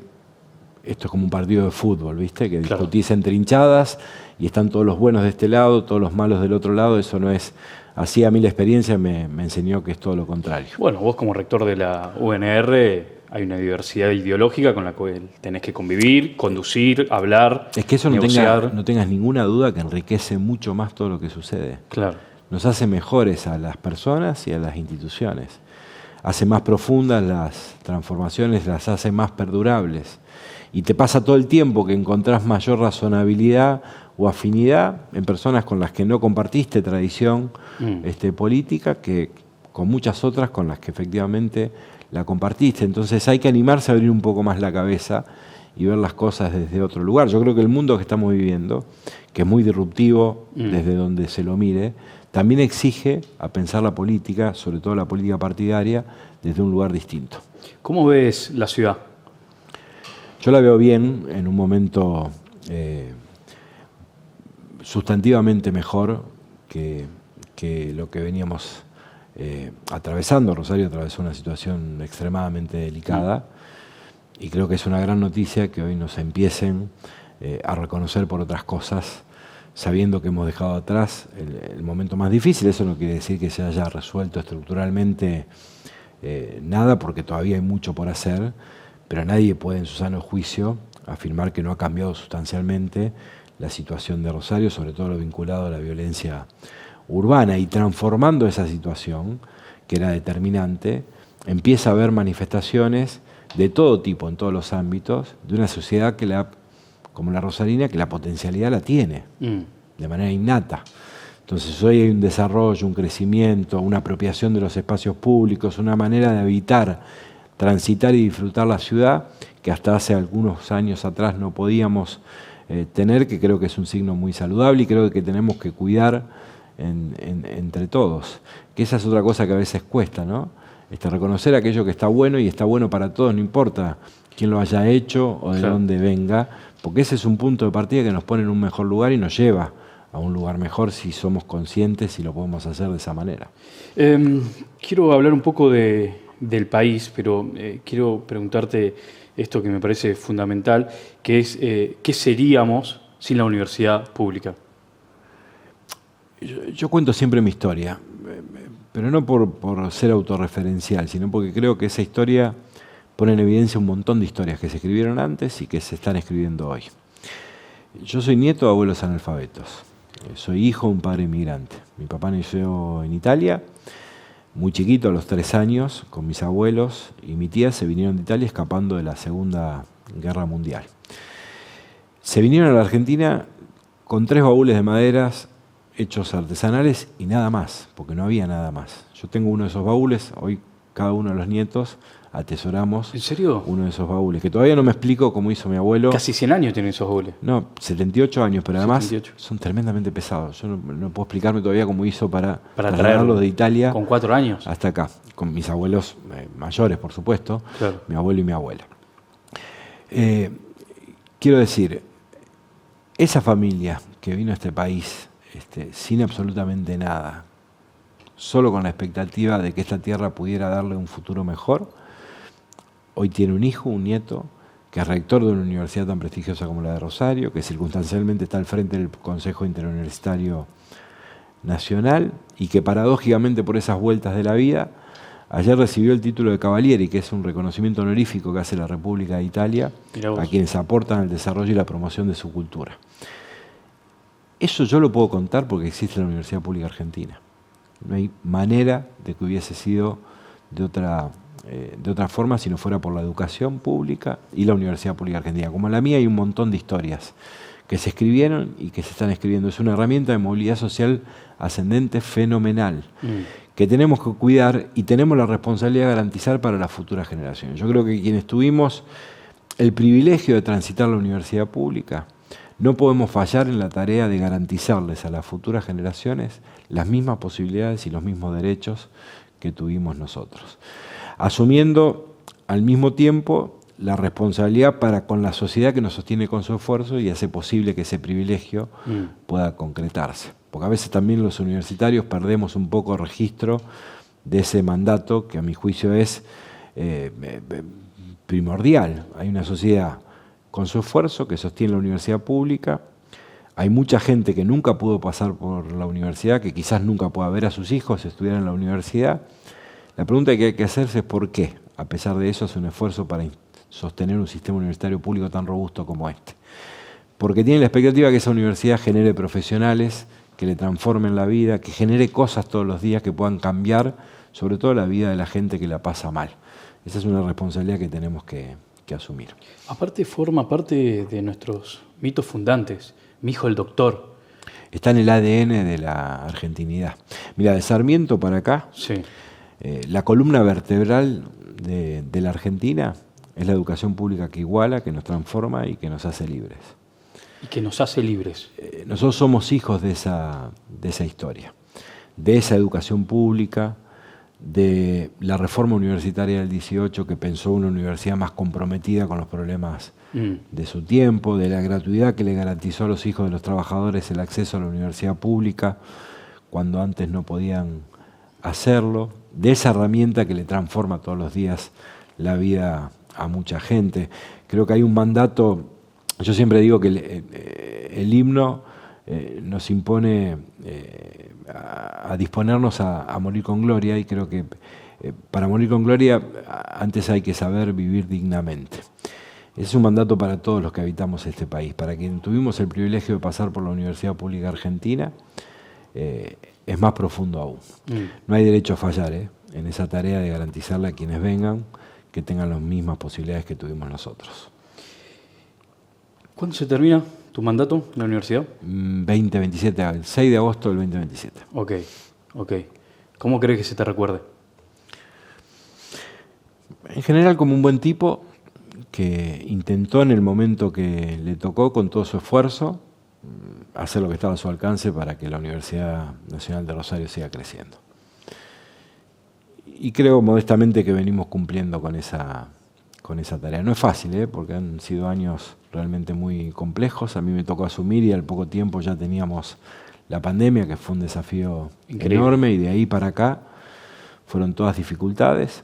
esto es como un partido de fútbol, ¿viste? Que discutís en trinchadas y están todos los buenos de este lado, todos los malos del otro lado. Eso no es así. A mí la experiencia me enseñó que es todo lo contrario. Bueno, vos como rector de la UNR hay una diversidad ideológica con la cual tenés que convivir, conducir, hablar, es que eso negociar. No tengas ninguna duda que enriquece mucho más todo lo que sucede. Claro. Nos hace mejores a las personas y a las instituciones. Hace más profundas las transformaciones, las hace más perdurables. Y te pasa todo el tiempo que encontrás mayor razonabilidad o afinidad en personas con las que no compartiste tradición política que con muchas otras con las que efectivamente la compartiste. Entonces hay que animarse a abrir un poco más la cabeza y ver las cosas desde otro lugar. Yo creo que el mundo que estamos viviendo, que es muy disruptivo desde donde se lo mire, también exige a pensar la política, sobre todo la política partidaria, desde un lugar distinto. ¿Cómo ves la ciudad? Yo la veo bien, en un momento sustantivamente mejor que lo que veníamos atravesando. Rosario atravesó una situación extremadamente delicada y creo que es una gran noticia que hoy nos empiecen a reconocer por otras cosas, sabiendo que hemos dejado atrás el momento más difícil. Eso no quiere decir que se haya resuelto estructuralmente nada, porque todavía hay mucho por hacer, pero nadie puede en su sano juicio afirmar que no ha cambiado sustancialmente la situación de Rosario, sobre todo lo vinculado a la violencia urbana, y transformando esa situación, que era determinante, empieza a haber manifestaciones de todo tipo, en todos los ámbitos, de una sociedad como la rosarina, que la potencialidad la tiene, de manera innata. Entonces hoy hay un desarrollo, un crecimiento, una apropiación de los espacios públicos, una manera de habitar, transitar y disfrutar la ciudad que hasta hace algunos años atrás no podíamos tener, que creo que es un signo muy saludable y creo que tenemos que cuidar entre todos. Que esa es otra cosa que a veces cuesta, ¿no? reconocer aquello que está bueno y está bueno para todos, no importa quién lo haya hecho o de dónde venga, porque ese es un punto de partida que nos pone en un mejor lugar y nos lleva a un lugar mejor si somos conscientes y lo podemos hacer de esa manera. Quiero hablar un poco del país, pero quiero preguntarte esto que me parece fundamental, que es ¿qué seríamos sin la universidad pública? Yo cuento siempre mi historia, pero no por ser autorreferencial, sino porque creo que esa historia pone en evidencia un montón de historias que se escribieron antes y que se están escribiendo hoy. Yo soy nieto de abuelos analfabetos. Soy hijo de un padre inmigrante. Mi papá nació en Italia, muy chiquito, a los 3 años, con mis abuelos y mi tía se vinieron de Italia escapando de la Segunda Guerra Mundial. Se vinieron a la Argentina con 3 baúles de maderas hechos artesanales y nada más, porque no había nada más. Yo tengo uno de esos baúles, hoy cada uno de los nietos atesoramos. ¿En serio? Uno de esos baúles, que todavía no me explico cómo hizo mi abuelo. Casi 100 años tienen esos baúles. No, 78 años, pero además 78. son tremendamente pesados. Yo no puedo explicarme todavía cómo hizo para traerlos de Italia. Con 4 años. Hasta acá, con mis abuelos mayores, por supuesto, Claro. Mi abuelo y mi abuela. Quiero decir, esa familia que vino a este país sin absolutamente nada, solo con la expectativa de que esta tierra pudiera darle un futuro mejor, hoy tiene un hijo, un nieto, que es rector de una universidad tan prestigiosa como la de Rosario, que circunstancialmente está al frente del Consejo Interuniversitario Nacional y que paradójicamente por esas vueltas de la vida, ayer recibió el título de Cavalieri, que es un reconocimiento honorífico que hace la República de Italia a quienes aportan al desarrollo y la promoción de su cultura. Eso yo lo puedo contar porque existe la Universidad Pública Argentina. No hay manera de que hubiese sido de otra forma si no fuera por la educación pública y la Universidad Pública Argentina. Como la mía hay un montón de historias que se escribieron y que se están escribiendo. Es una herramienta de movilidad social ascendente fenomenal que tenemos que cuidar y tenemos la responsabilidad de garantizar para las futuras generaciones. Yo creo que quienes tuvimos el privilegio de transitar la universidad pública no podemos fallar en la tarea de garantizarles a las futuras generaciones las mismas posibilidades y los mismos derechos que tuvimos nosotros, asumiendo al mismo tiempo la responsabilidad para con la sociedad que nos sostiene con su esfuerzo y hace posible que ese privilegio pueda concretarse. Porque a veces también los universitarios perdemos un poco registro de ese mandato que a mi juicio es primordial. Hay una sociedad con su esfuerzo que sostiene la universidad pública. Hay mucha gente que nunca pudo pasar por la universidad, que quizás nunca pueda ver a sus hijos estudiar en la universidad. La pregunta que hay que hacerse es por qué, a pesar de eso, hace un esfuerzo para sostener un sistema universitario público tan robusto como este. Porque tiene la expectativa que esa universidad genere profesionales que le transformen la vida, que genere cosas todos los días que puedan cambiar, sobre todo la vida de la gente que la pasa mal. Esa es una responsabilidad que tenemos que asumir. Aparte, forma parte de nuestros mitos fundantes. Mi hijo el doctor. Está en el ADN de la argentinidad. Mira, de Sarmiento para acá, sí. La columna vertebral de la Argentina es la educación pública que iguala, que nos transforma y que nos hace libres. Y que nos hace libres. Nosotros somos hijos de esa historia, de esa educación pública, de la reforma universitaria del 18 que pensó una universidad más comprometida con los problemas de su tiempo, de la gratuidad que le garantizó a los hijos de los trabajadores el acceso a la universidad pública cuando antes no podían hacerlo, de esa herramienta que le transforma todos los días la vida a mucha gente. Creo que hay un mandato, yo siempre digo que el himno nos impone a disponernos a morir con gloria y creo que para morir con gloria antes hay que saber vivir dignamente. Es un mandato para todos los que habitamos este país. Para quienes tuvimos el privilegio de pasar por la Universidad Pública Argentina, es más profundo aún. No hay derecho a fallar en esa tarea de garantizarle a quienes vengan que tengan las mismas posibilidades que tuvimos nosotros. ¿Cuándo se termina tu mandato en la universidad? 2027, el 6 de agosto del 2027. Ok. ¿Cómo crees que se te recuerde? En general como un buen tipo que intentó en el momento que le tocó con todo su esfuerzo hacer lo que estaba a su alcance para que la Universidad Nacional de Rosario siga creciendo. Y creo modestamente que venimos cumpliendo con esa tarea. No es fácil, porque han sido años realmente muy complejos. A mí me tocó asumir y al poco tiempo ya teníamos la pandemia, que fue un desafío enorme, y de ahí para acá fueron todas dificultades.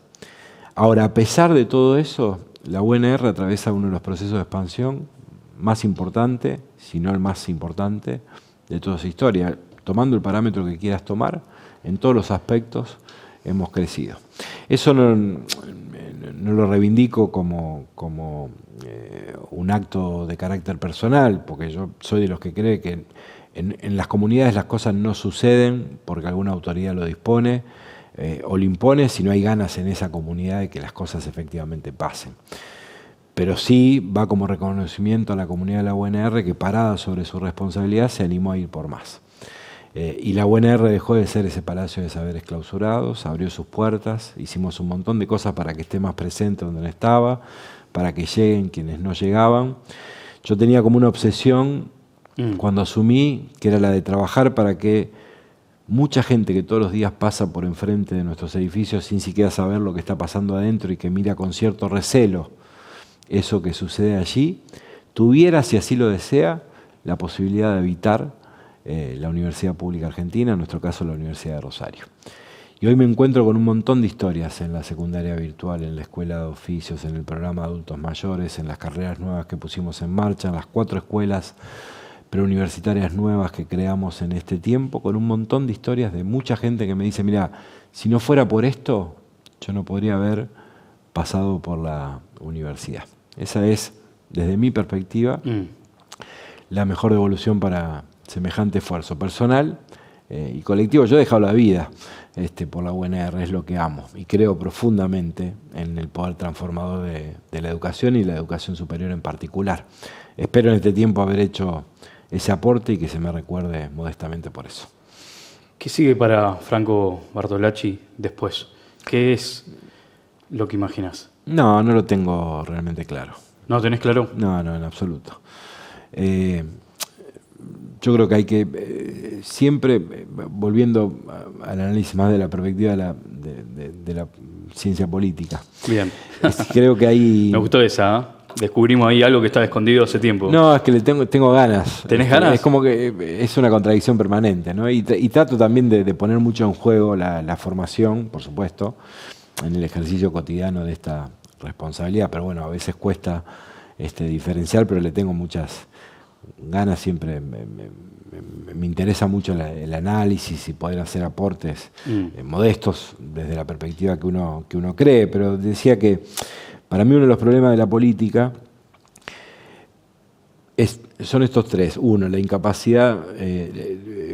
Ahora, a pesar de todo eso, la UNR atraviesa uno de los procesos de expansión más importante, si no el más importante, de toda su historia. Tomando el parámetro que quieras tomar, en todos los aspectos hemos crecido. Eso no lo reivindico como un acto de carácter personal, porque yo soy de los que cree que en las comunidades las cosas no suceden porque alguna autoridad lo dispone o lo impone, si no hay ganas en esa comunidad de que las cosas efectivamente pasen. Pero sí va como reconocimiento a la comunidad de la UNR que, parada sobre su responsabilidad, se animó a ir por más. Y la UNR dejó de ser ese palacio de saberes clausurados, abrió sus puertas, hicimos un montón de cosas para que esté más presente donde no estaba, para que lleguen quienes no llegaban. Yo tenía como una obsesión cuando asumí, que era la de trabajar para que mucha gente que todos los días pasa por enfrente de nuestros edificios sin siquiera saber lo que está pasando adentro y que mira con cierto recelo eso que sucede allí, tuviera, si así lo desea, la posibilidad de habitar la Universidad Pública Argentina, en nuestro caso la Universidad de Rosario. Y hoy me encuentro con un montón de historias en la secundaria virtual, en la escuela de oficios, en el programa de adultos mayores, en las carreras nuevas que pusimos en marcha, en las 4 escuelas preuniversitarias nuevas que creamos en este tiempo, con un montón de historias de mucha gente que me dice, mira, si no fuera por esto, yo no podría haber pasado por la universidad. Esa es, desde mi perspectiva, la mejor devolución para semejante esfuerzo personal y colectivo. Yo he dejado la vida por la UNR, es lo que amo, y creo profundamente en el poder transformador de la educación y la educación superior en particular. Espero en este tiempo haber hecho ese aporte y que se me recuerde modestamente por eso. ¿Qué sigue para Franco Bartolacci después? ¿Qué es lo que imaginas? No lo tengo realmente claro. ¿No tenés claro? No, en absoluto. Yo creo que hay que, siempre, volviendo al análisis más de la perspectiva de la ciencia política. Bien. Creo que hay... Me gustó esa, ¿eh? Descubrimos ahí algo que estaba escondido hace tiempo. No, es que tengo ganas. ¿Tenés ganas? Es como que es una contradicción permanente, ¿no? Y trato también de poner mucho en juego la formación, por supuesto, en el ejercicio cotidiano de esta responsabilidad. Pero bueno, a veces cuesta diferenciar, pero le tengo muchas ganas. Siempre me interesa mucho el análisis y poder hacer aportes modestos desde la perspectiva que uno cree. Pero decía que para mí uno de los problemas de la política son estos 3. Uno, la incapacidad,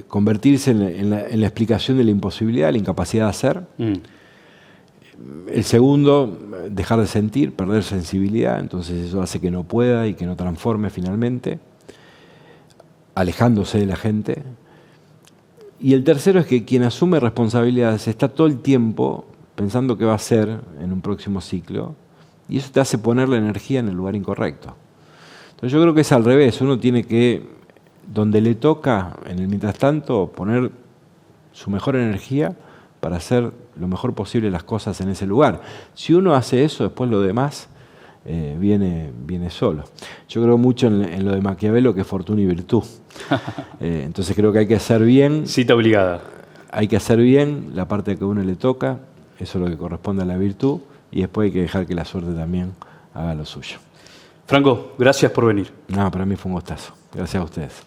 convertirse en la explicación de la imposibilidad, la incapacidad de hacer. El segundo, dejar de sentir, perder sensibilidad, entonces eso hace que no pueda y que no transforme finalmente, alejándose de la gente. Y el tercero es que quien asume responsabilidades está todo el tiempo pensando qué va a hacer en un próximo ciclo, y eso te hace poner la energía en el lugar incorrecto. Entonces yo creo que es al revés, uno tiene que, donde le toca, en el mientras tanto, poner su mejor energía para hacer lo mejor posible las cosas en ese lugar. Si uno hace eso, después lo demás viene solo. Yo creo mucho en lo de Maquiavelo, que es fortuna y virtud. Entonces creo que hay que hacer bien. Cita obligada. Hay que hacer bien la parte que a uno le toca, eso es lo que corresponde a la virtud, y después hay que dejar que la suerte también haga lo suyo. Franco, gracias por venir. No, para mí fue un gustazo. Gracias a ustedes.